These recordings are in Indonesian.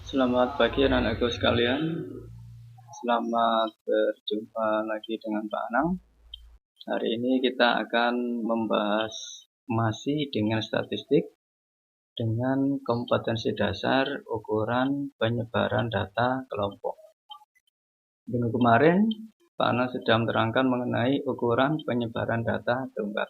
Selamat pagi anak-anakku sekalian. Selamat berjumpa lagi dengan Pak Anang. Hari ini kita akan membahas masih dengan statistik dengan kompetensi dasar ukuran penyebaran data kelompok. Minggu kemarin Pak Anang sudah menerangkan mengenai ukuran penyebaran data tunggal.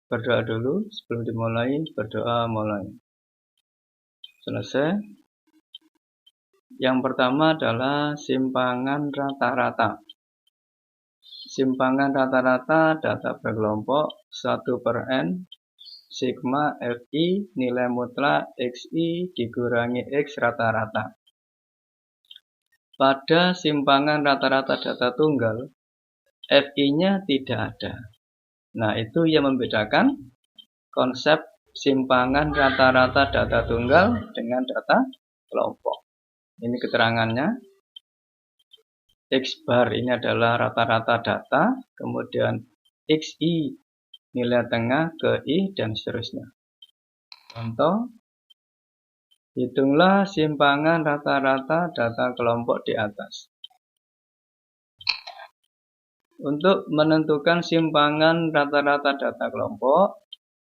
Berdoa dulu sebelum dimulai. Berdoa mulai. Selesai. Yang pertama adalah simpangan rata-rata. Simpangan rata-rata data berkelompok 1/n sigma Fi nilai mutlak Xi dikurangi X rata-rata. Pada simpangan rata-rata data tunggal, Fi-nya tidak ada. Nah, itu yang membedakan konsep simpangan rata-rata data tunggal dengan data kelompok. Ini keterangannya. X bar ini adalah rata-rata data, kemudian Xi nilai tengah ke I dan seterusnya. Contoh, hitunglah simpangan rata-rata data kelompok di atas. Untuk menentukan simpangan rata-rata data kelompok,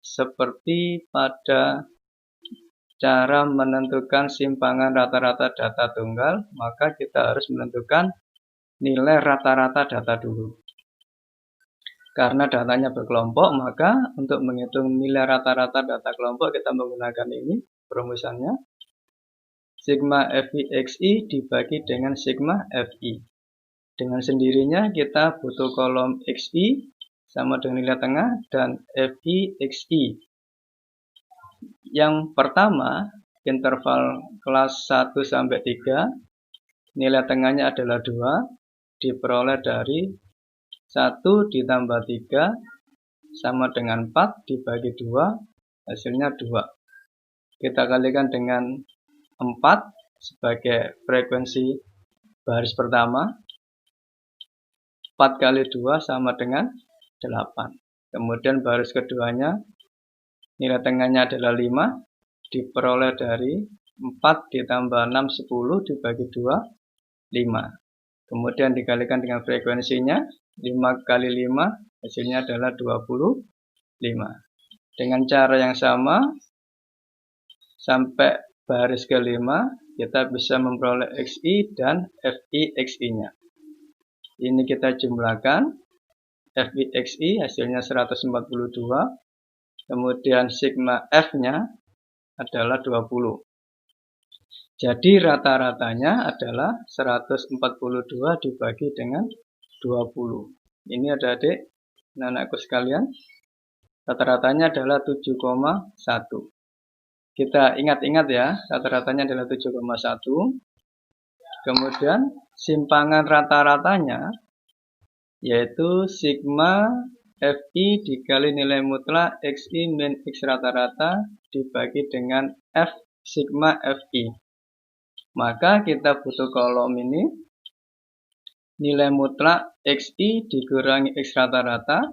seperti pada cara menentukan simpangan rata-rata data tunggal, maka kita harus menentukan nilai rata-rata data dulu. Karena datanya berkelompok, maka untuk menghitung nilai rata-rata data kelompok kita menggunakan ini perumusannya. Sigma Fi Xi dibagi dengan sigma Fi. Dengan sendirinya kita butuh kolom Xi sama dengan nilai tengah dan Fi Xi. Yang pertama, interval kelas 1 sampai 3, nilai tengahnya adalah 2, diperoleh dari 1 ditambah 3 sama dengan 4 dibagi 2, hasilnya 2. Kita kalikan dengan 4 sebagai frekuensi baris pertama. 4 kali 2 sama dengan 8. Kemudian baris keduanya, nilai tengahnya adalah 5, diperoleh dari 4 ditambah 6, 10 dibagi 2, 5. Kemudian dikalikan dengan frekuensinya, 5 kali 5 hasilnya adalah 25. Dengan cara yang sama, sampai baris ke-5 kita bisa memperoleh Xi dan Fi Xi-nya. Ini kita jumlahkan, Fi Xi hasilnya 142, kemudian sigma F-nya adalah 20. Jadi rata-ratanya adalah 142 dibagi dengan 20. Ini adik-adik, anak-anakku sekalian, rata-ratanya adalah 7,1. Kita ingat-ingat ya, rata-ratanya adalah 7,1. Kemudian simpangan rata-ratanya yaitu sigma Fi dikali nilai mutlak Xi min X rata-rata dibagi dengan F sigma Fi. Maka kita butuh kolom ini, nilai mutlak Xi dikurangi X rata-rata,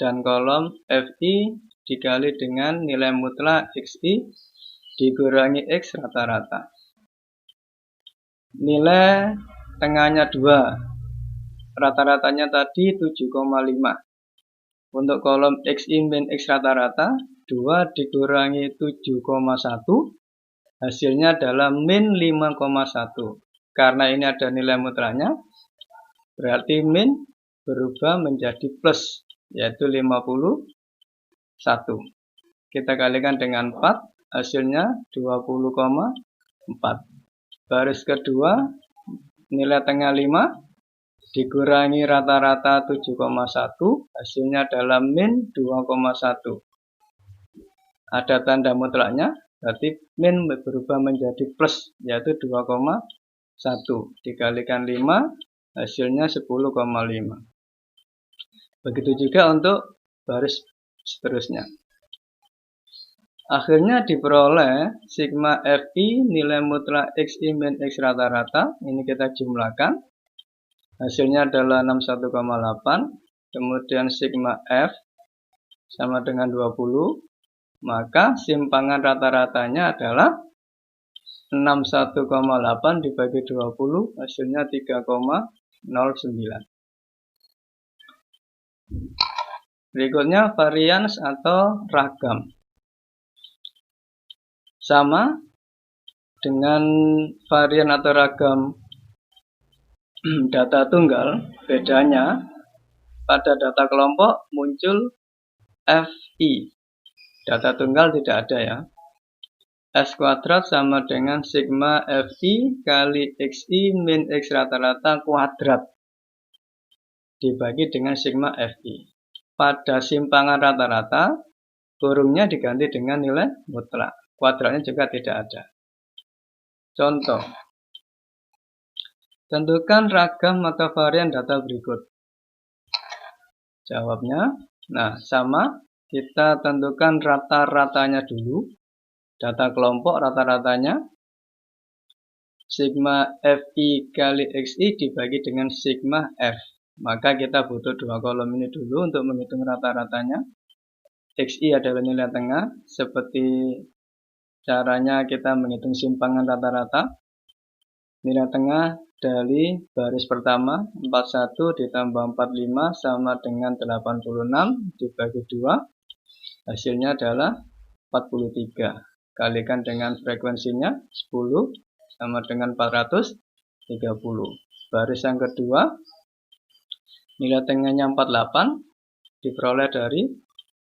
dan kolom Fi dikali dengan nilai mutlak Xi dikurangi X rata-rata. Nilai tengahnya 2, rata-ratanya tadi 7,5. Untuk kolom Xi min X rata-rata, 2 dikurangi 7,1, hasilnya adalah min 5,1. Karena ini ada nilai mutlaknya, berarti min berubah menjadi plus, yaitu 51. Kita kalikan dengan 4, hasilnya 20,4. Baris kedua, nilai tengah 5, dikurangi rata-rata 7,1, hasilnya adalah min 2,1. Ada tanda mutlaknya, berarti min berubah menjadi plus, yaitu 2,1. Dikalikan 5, hasilnya 10,5. Begitu juga untuk baris seterusnya. Akhirnya diperoleh sigma Fi nilai mutlak Xi min X rata-rata. Ini kita jumlahkan. Hasilnya adalah 61,8. Kemudian sigma F sama dengan 20. Maka simpangan rata-ratanya adalah 61,8 dibagi 20 hasilnya 3,09. Berikutnya varians atau ragam. Sama dengan varian atau ragam data tunggal, bedanya pada data kelompok muncul FI. Data tunggal tidak ada ya. S kuadrat sama dengan sigma FI kali XI min X rata-rata kuadrat dibagi dengan sigma FI. Pada simpangan rata-rata, kurungnya diganti dengan nilai mutlak. Kuadratnya juga tidak ada. Contoh. Tentukan ragam atau varian data berikut. Jawabnya, nah sama. Kita tentukan rata-ratanya dulu. Data kelompok rata-ratanya. Sigma FI kali XI dibagi dengan sigma F. Maka kita butuh dua kolom ini dulu untuk menghitung rata-ratanya. XI adalah nilai tengah, seperti caranya kita menghitung simpangan rata-rata. Nilai tengah dari baris pertama, 41 ditambah 45 sama dengan 86 dibagi 2. Hasilnya adalah 43. Kalikan dengan frekuensinya 10 sama dengan 430. Baris yang kedua, nilai tengahnya 48 diperoleh dari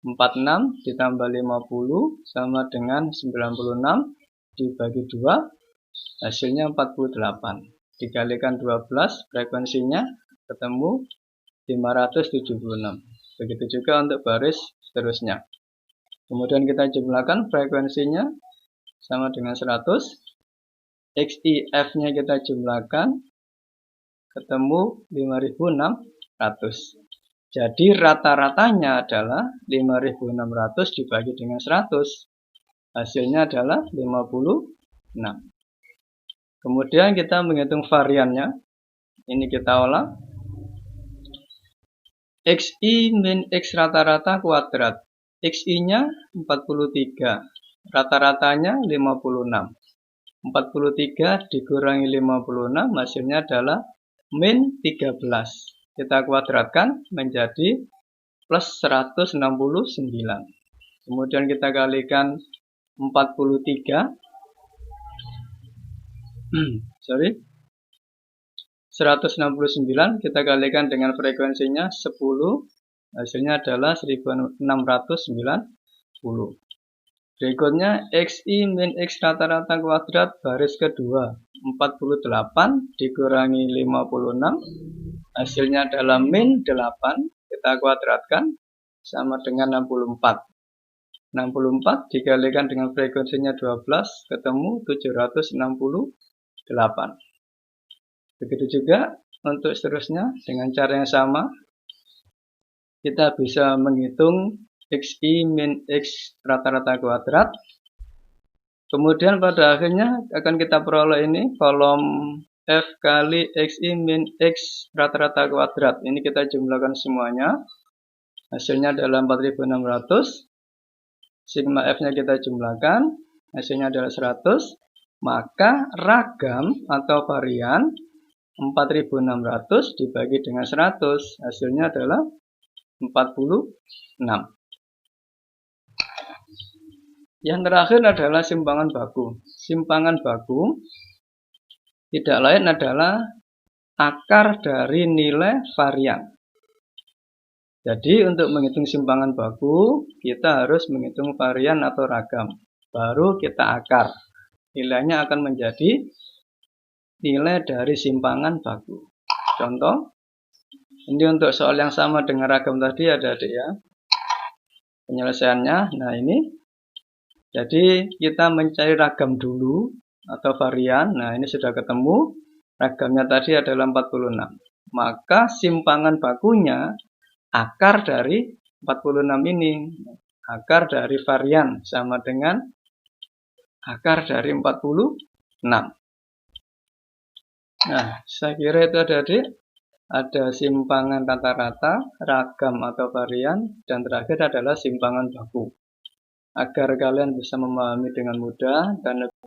46 ditambah 50 sama dengan 96 dibagi 2 hasilnya 48. Dikalikan 12 frekuensinya ketemu 576. Begitu juga untuk baris seterusnya. Kemudian kita jumlahkan frekuensinya sama dengan 100. XIF nya kita jumlahkan ketemu 5600. Jadi rata-ratanya adalah 5600 dibagi dengan 100. Hasilnya adalah 56. Kemudian kita menghitung variannya. Ini kita olah. XI min X rata-rata kuadrat. XI-nya 43. Rata-ratanya 56. 43 dikurangi 56 hasilnya adalah min 13. Kita kuadratkan menjadi plus 169. Kemudian kita kalikan 43. 169 kita kalikan dengan frekuensinya 10. Hasilnya adalah 1690. Berikutnya XI min X rata-rata kuadrat baris kedua. 48 dikurangi 56. Hasilnya adalah min 8, kita kuadratkan sama dengan 64. 64 dikalikan dengan frekuensinya 12, ketemu 768. Begitu juga untuk seterusnya dengan cara yang sama. Kita bisa menghitung XI min X rata-rata kuadrat. Kemudian pada akhirnya akan kita peroleh ini kolom F kali XI min X rata-rata kuadrat. Ini kita jumlahkan semuanya. Hasilnya adalah 4600. Sigma F-nya kita jumlahkan. Hasilnya adalah 100. Maka ragam atau varian 4600 dibagi dengan 100. Hasilnya adalah 46. Yang terakhir adalah simpangan baku. Simpangan baku tidak lain adalah akar dari nilai varian. Jadi untuk menghitung simpangan baku, kita harus menghitung varian atau ragam. Baru kita akar. Nilainya akan menjadi nilai dari simpangan baku. Contoh, ini untuk soal yang sama dengan ragam tadi ada adik ya. Penyelesaiannya, nah ini. Jadi kita mencari ragam dulu atau varian. Nah ini sudah ketemu. Ragamnya tadi adalah 46. Maka simpangan bakunya akar dari 46 ini. Akar dari varian sama dengan akar dari 46. Nah saya kira itu adik-adik. Ada simpangan rata-rata, ragam atau varian, dan terakhir adalah simpangan baku. Agar kalian bisa memahami dengan mudah dan lebih